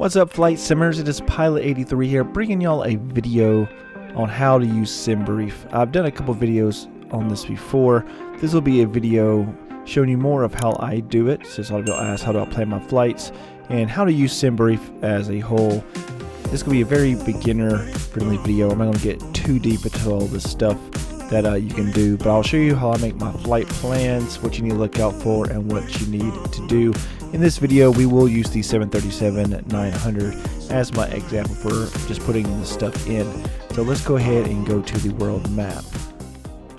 What's up, flight simmers? It is Pilot 83 here, bringing y'all a video on how to use SimBrief. I've done a couple videos on this before. This will be a video showing you more of how I do it, since a lot of y'all ask how do I plan my flights and how to use SimBrief as a whole. This is going to be a very beginner-friendly video. I'm not going to get too deep into all this stuff that you can do, but I'll show you how I make my flight plans, what you need to look out for, and what you need to do. In this video, we will use the 737-900 as my example for just putting this stuff in. So let's go ahead and go to the world map.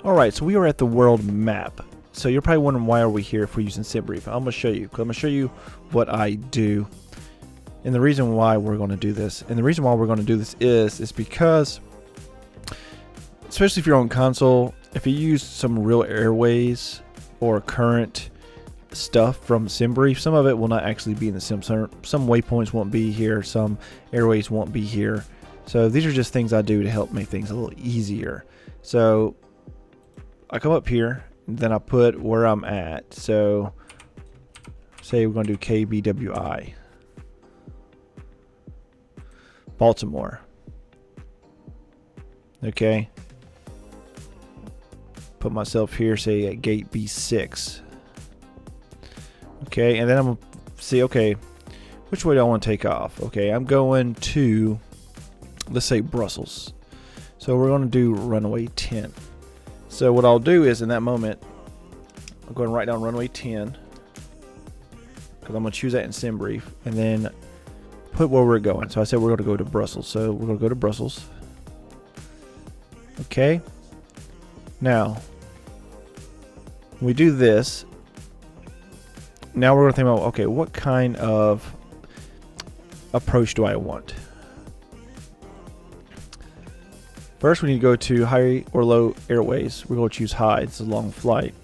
Alright, so we are at the world map. So you're probably wondering, why are we here if we're using SimBrief? I'm going to show you. I'm going to show you what I do and the reason why we're going to do this. And the reason why we're going to do this is because, especially if you're on console, if you use some real airways or current stuff from SimBrief, some of it will not actually be in the sim. Some waypoints won't be here, some airways won't be here. So these are just things I do to help make things a little easier. So I come up here, and then I put where I'm at. So say we're going to do KBWI, Baltimore. Okay. Put myself here, say at gate B6. Okay, and then I'm going to see, okay, which way do I want to take off? Okay, I'm going to, let's say, Brussels. So we're going to do runway 10. So what I'll do is, in that moment, I'm going to write down runway 10, because I'm going to choose that in SimBrief, and then put where we're going. So I said we're going to go to Brussels. So we're going to go to Brussels. Okay. Now, when we do this, now we're going to think about, okay, what kind of approach do I want? First, we need to go to high or low airways. We're going to choose high. It's a long flight.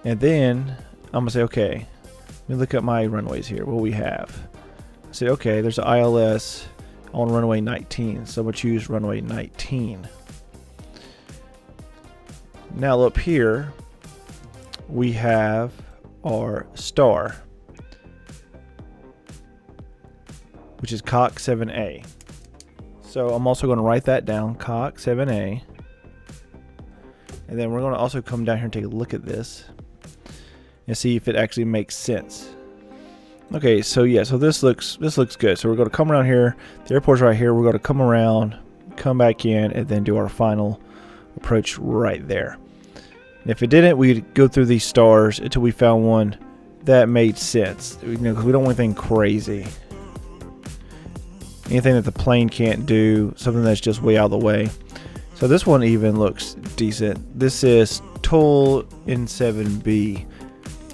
And then I'm going to say, okay, let me look at my runways here. What we have. I say, okay, there's an ILS on runway 19. So I'm going to choose runway 19. Now up here, we have our star, which is Cox 7A. So I'm also going to write that down, Cox 7A. And then we're going to also come down here and take a look at this and see if it actually makes sense. Okay, so yeah, so this looks good. So we're going to come around here. The airport's right here. We're going to come around, come back in, and then do our final approach right there. And if it didn't, we'd go through these stars until we found one that made sense. You know, because we don't want anything crazy, anything that the plane can't do, something that's just way out of the way. So this one even looks decent. This is Tool N7B.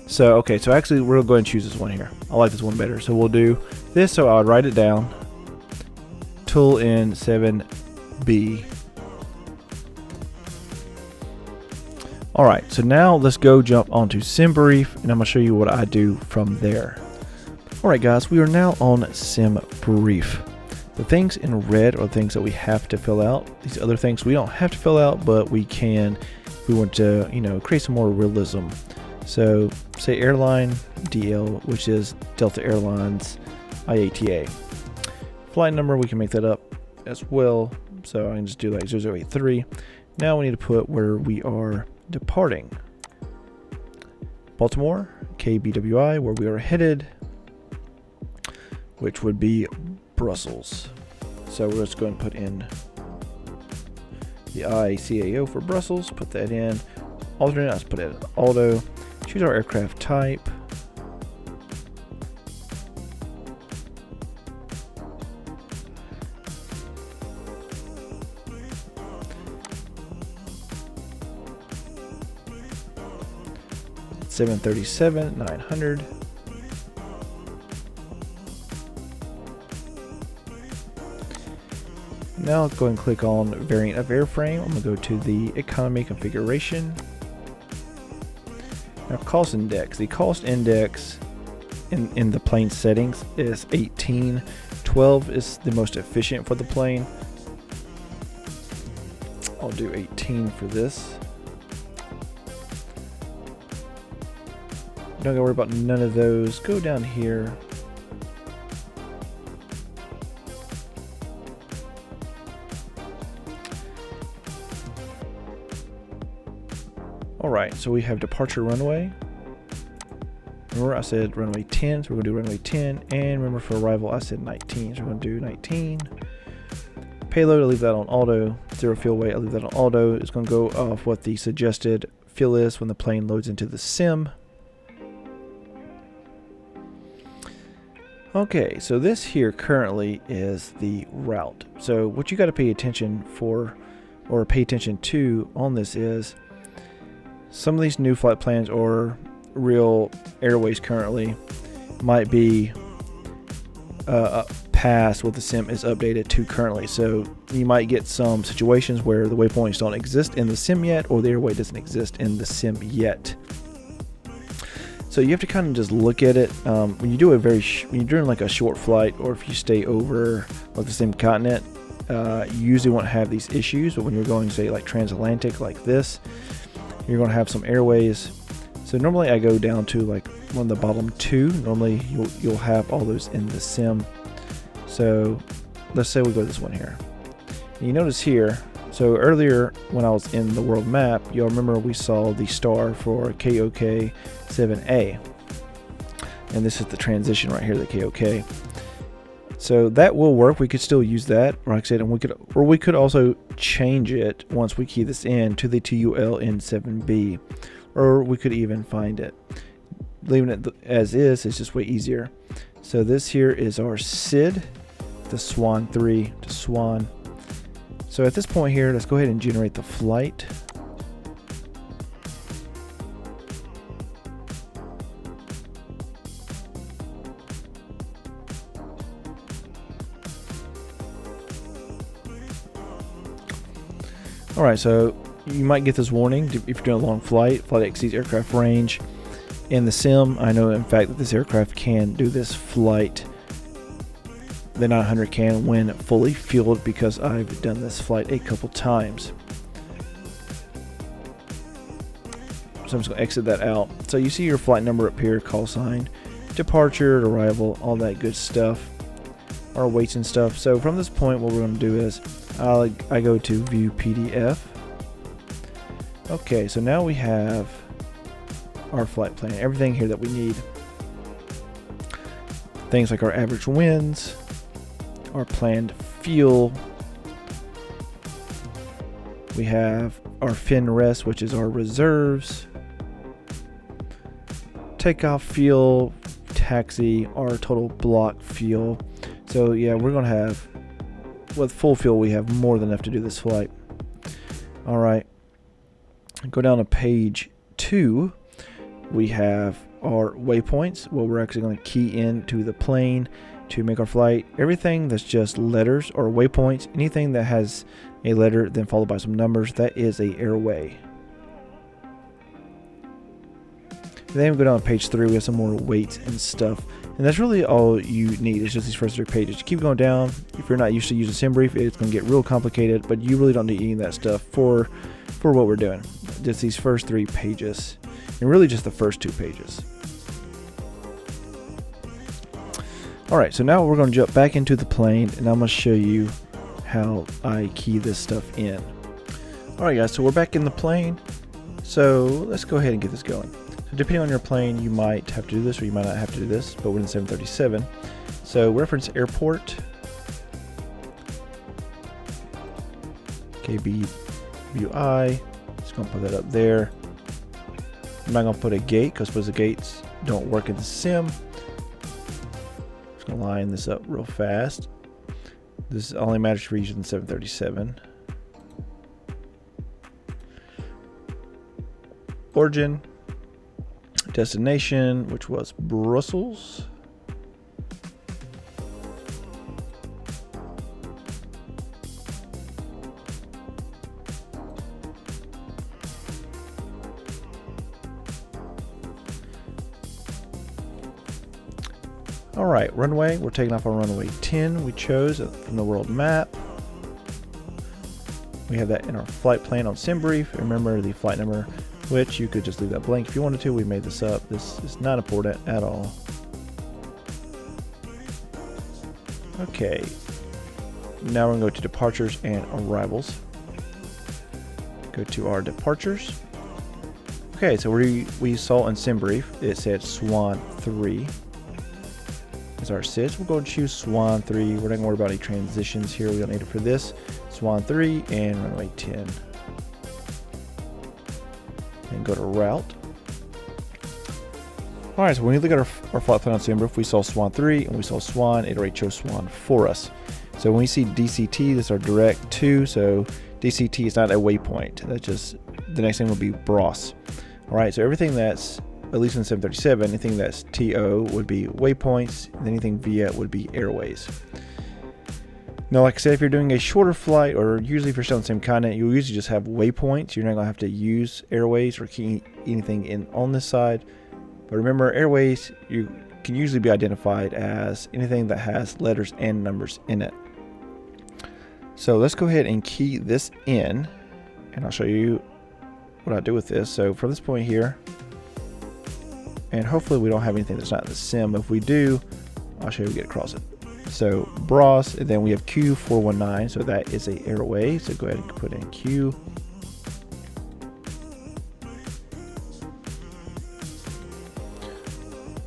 So okay, so actually we're going to go ahead and choose this one here. I like this one better. So we'll do this. So I would write it down. Tool N7B. Alright, so now let's go jump onto SimBrief, and I'm going to show you what I do from there. Alright guys, we are now on SimBrief. The things in red are things that we have to fill out. These other things we don't have to fill out, but we can if we want to, you know, create some more realism. So say airline DL, which is Delta Airlines IATA. Flight number, we can make that up as well. So I can just do like 0083. Now we need to put where we are departing. Baltimore, KBWI, where we are headed, which would be Brussels. So we're just going to put in the ICAO for Brussels, put that in. Alternate, let's put it in auto. Choose our aircraft type. (737-900). Now let's go and click on variant of airframe. I'm going to go to the economy configuration. Now cost index. The cost index in the plane settings is 18. 12 is the most efficient for the plane. I'll do 18 for this. Don't gotta worry about none of those. Go down here Alright, so we have departure runway. Remember I said runway 10, so we're going to do runway 10. And remember for arrival I said 19, so we're going to do 19. Payload, I'll leave that on auto. Zero fuel weight, I'll leave that on auto. It's going to go off what the suggested fuel is when the plane loads into the sim. Okay, so this here currently is the route. So what you got to pay attention for, or pay attention to on this is some of these new flight plans or real airways currently might be past what the sim is updated to currently. So you might get some situations where the waypoints don't exist in the sim yet, or the airway doesn't exist in the sim yet. So you have to kind of just look at it when you do a when you're doing like a short flight, or if you stay over like the same continent. You usually won't have these issues, but when you're going, say, like transatlantic like this, you're going to have some airways. So normally I go down to like one of the bottom two. Normally you'll have all those in the sim. So let's say we go to this one here. And you notice here, so earlier when I was in the world map, you'll remember we saw the star for KOK-7A. And this is the transition right here, the KOK. So that will work. We could still use that, like I said, and we could also change it once we key this in to the TULN7B, or we could even find it. Leaving it as is just way easier. So this here is our SID, the Swan 3 to Swan. So at this point here, let's go ahead and generate the flight. Alright, so you might get this warning if you're doing a long flight exceeds aircraft range. In the sim, I know in fact that this aircraft can do this flight. The 900 can when fully fueled, because I've done this flight a couple times. So I'm just going to exit that out. So you see your flight number up here, call sign, departure, arrival, all that good stuff, our weights and stuff. So from this point, what we're going to do is I go to view PDF. Okay, so now we have our flight plan, everything here that we need. Things like our average winds, our planned fuel. We have our fin rest, which is our reserves. Takeoff fuel, taxi, our total block fuel. So yeah, we're going to have, with full fuel, we have more than enough to do this flight. All right. Go down to page 2. We have our waypoints, what we're actually going to key into the plane to make our flight. Everything that's just letters or waypoints, anything that has a letter then followed by some numbers, that is a airway. Then we go down to page 3. We have some more weights and stuff, and that's really all you need. It's just these first 3 pages. You keep going down. If you're not used to using SimBrief, it's going to get real complicated, but you really don't need any of that stuff for what we're doing. Just these first 3 pages, and really just the first 2 pages. Alright, so now we're going to jump back into the plane, and I'm going to show you how I key this stuff in. Alright guys, so we're back in the plane. So let's go ahead and get this going. So depending on your plane, you might have to do this or you might not have to do this, but we're in 737. So reference airport. KBUI. Just going to put that up there. I'm not going to put a gate because the gates don't work in the sim. Just going to line this up real fast. This only matters for using the 737. Origin. Destination, which was Brussels. Alright, runway. We're taking off on runway 10. We chose from the world map. We have that in our flight plan on SimBrief. Remember the flight number, which you could just leave that blank if you wanted to. We made this up. This is not important at all. Okay. Now we're going to go to departures and arrivals. Go to our departures. Okay, so we saw in SimBrief, it said Swan 3 is our SIDS. We'll go and choose Swan 3. We're not going to worry about any transitions here. We don't need it for this. Swan 3 and runway 10. And go to route. Alright, so when we look at our flight plan on SimBrief, we saw Swan 3 and we saw Swan. It already chose Swan for us. So when we see DCT, this is our direct to. So DCT is not a waypoint. That's just, the next thing will be BROS. Alright, so everything that's, at least in 737, anything that's TO would be waypoints, and anything VIA would be airways. Now, like I said, if you're doing a shorter flight, or usually if you're still on the same continent, you'll usually just have waypoints. You're not going to have to use airways or key anything in on this side. But remember, airways, you can usually be identified as anything that has letters and numbers in it. So let's go ahead and key this in, and I'll show you what I do with this. So from this point here, and hopefully we don't have anything that's not in the sim. If we do, I'll show you how we get across it. So BROS, and then we have Q419, so that is a airway. So go ahead and put in Q.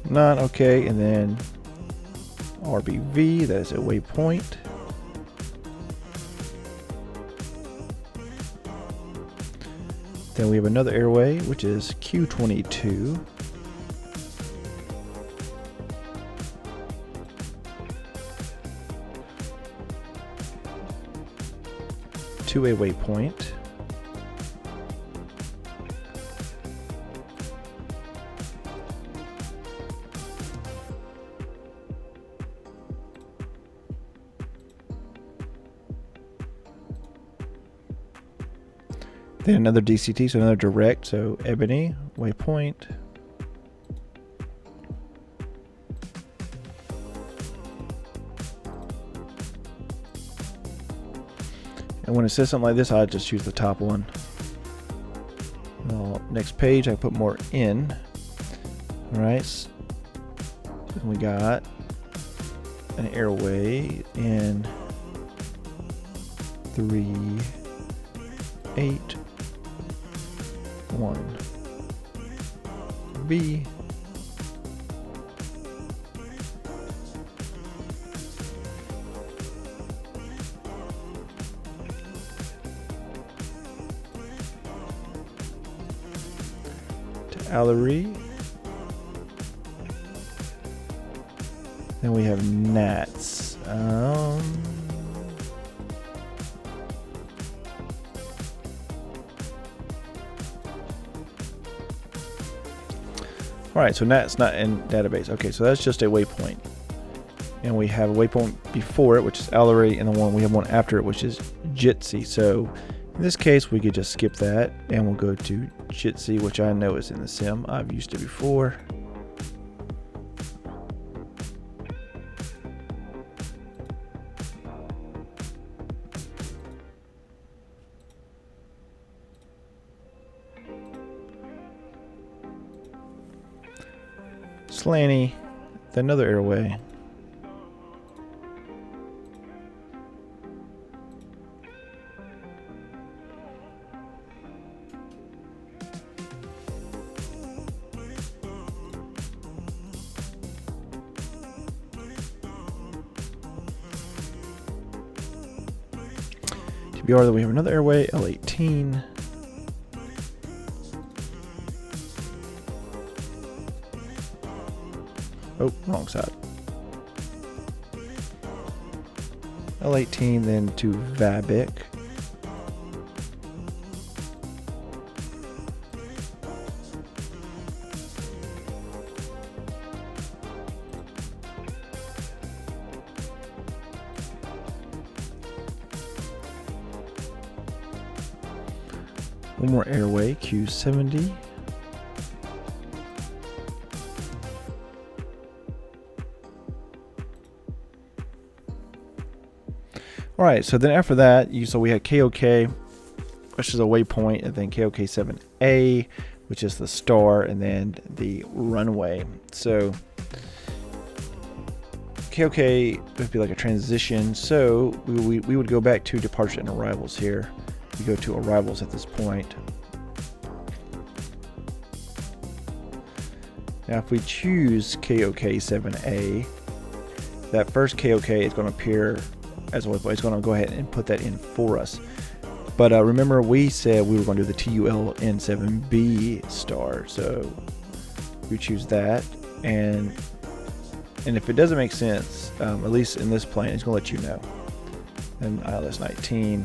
Not okay, and then RBV, that is a waypoint. Then we have another airway, which is Q22. To a waypoint. Then another DCT, so another direct, so Ebony, waypoint. And when it says something like this, I just choose the top one. Well, next page, I put more in. All right. And we got an airway in 3, 8, 1, B. Allery. Then we have gnats. Alright, so gnats not in database. Okay, so that's just a waypoint. And we have a waypoint before it, which is Allery, and the one we have one after it, which is Jitsi. So in this case, we could just skip that, and we'll go to Jitsi, which I know is in the sim. I've used it before. Slaney, another airway. TBR, then we have another airway, L18. Oh, wrong side. L18, then to Vabic. One more airway, Q70. Alright, so then after that, so we had KOK, which is a waypoint, and then KOK7A, which is the star, and then the runway. So KOK would be like a transition, so we would go back to departure and arrivals here. We go to arrivals at this point. Now if we choose KOK7A, that first KOK is going to appear as a waypoint. It's going to go ahead and put that in for us. But remember, we said we were going to do the TULN7B star, so we choose that. And if it doesn't make sense, at least in this plane, it's going to let you know. And ILS 19.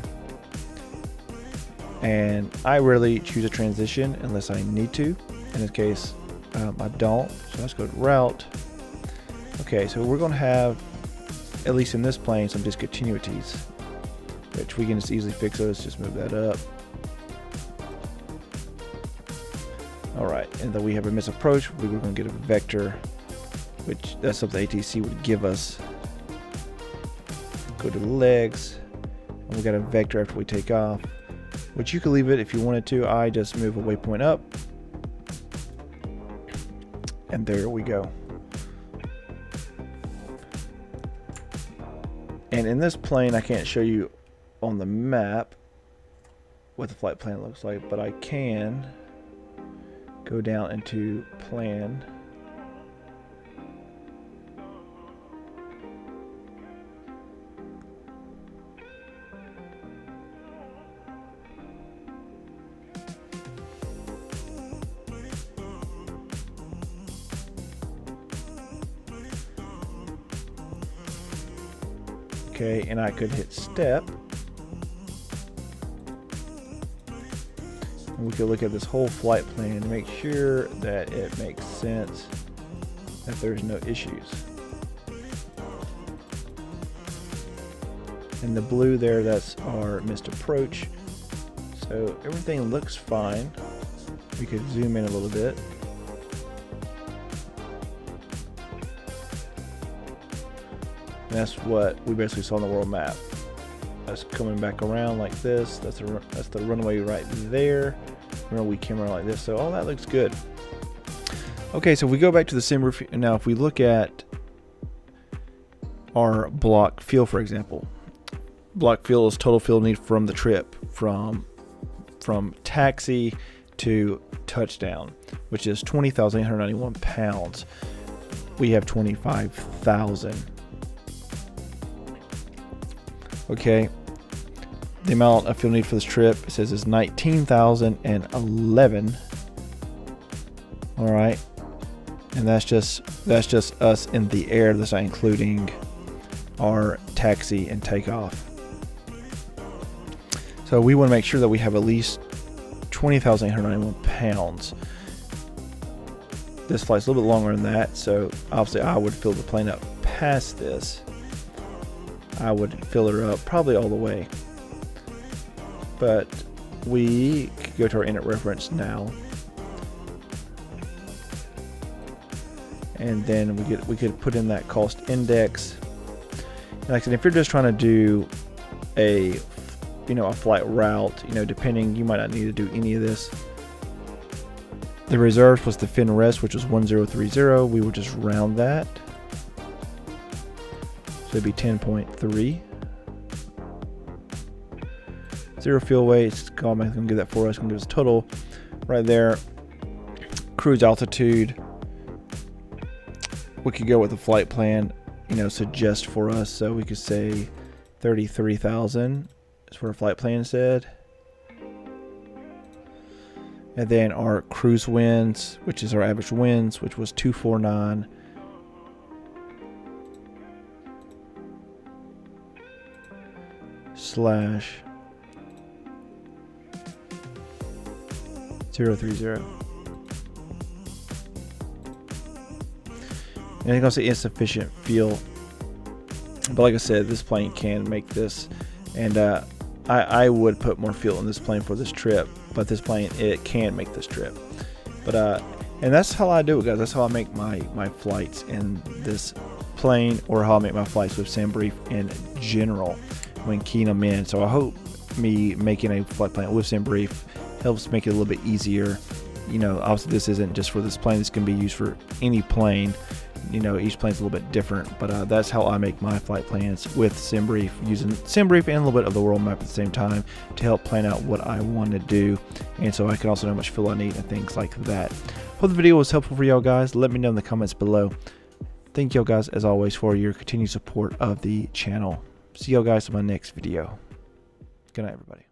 And I rarely choose a transition unless I need to. In this case, I don't. So let's go to route. Okay, so we're going to have, at least in this plane, some discontinuities, which we can just easily fix. So let's just move that up. Alright, and then we have a misapproach. We're going to get a vector, which that's something ATC would give us. Go to the legs, and we got a vector after we take off, which you could leave it if you wanted to. I just move a waypoint up, and there we go. And in this plane, I can't show you on the map what the flight plan looks like, but I can go down into plan. Okay, and I could hit step. And we could look at this whole flight plan to make sure that it makes sense, that there's no issues. And the blue there, that's our missed approach. So everything looks fine. We could zoom in a little bit. And that's what we basically saw on the world map. That's coming back around like this. That's the runway right there. Remember, we came around like this, so all that looks good. Okay, so we go back to the SimBrief. Now, if we look at our block fuel, for example, block fuel is total fuel need from the trip, from taxi to touchdown, which is 20,891 pounds. We have 25,000. Okay, the amount of fuel need for this trip, it says, is 19,011. All right, and that's just us in the air. That's not including our taxi and takeoff. So we want to make sure that we have at least 20,891 pounds. This flight's a little bit longer than that, so obviously I would fill the plane up past this. I would fill her up probably all the way. But we could go to our init reference now. And then we could put in that cost index. And like I said, if you're just trying to do a flight route, depending, you might not need to do any of this. The reserves was the fin rest, which was 1030. We would just round that. So it'd be 10.3. Zero fuel weight, it's going to give that for us. It's going to give us a total right there. Cruise altitude. We could go with the flight plan, suggest for us. So we could say 33,000 is what our flight plan said. And then our cruise winds, which is our average winds, which was 249. Slash 030. And it's going to say insufficient fuel. But like I said, this plane can make this. And I would put more fuel in this plane for this trip. But this plane, it can make this trip. But and that's how I do it, guys. That's how I make my flights in this plane, or how I make my flights with SimBrief in general when keying them in. So I hope me making a flight plan with SimBrief helps make it a little bit easier. Obviously this isn't just for this plane. This can be used for any plane. You know, each plane's a little bit different, but that's how I make my flight plans with SimBrief, using SimBrief and a little bit of the world map at the same time to help plan out what I want to do, and so I can also know how much fuel I need and things like that. Hope the video was helpful for y'all guys. Let me know in the comments below. Thank y'all guys as always for your continued support of the channel. See y'all guys in my next video. Good night, everybody.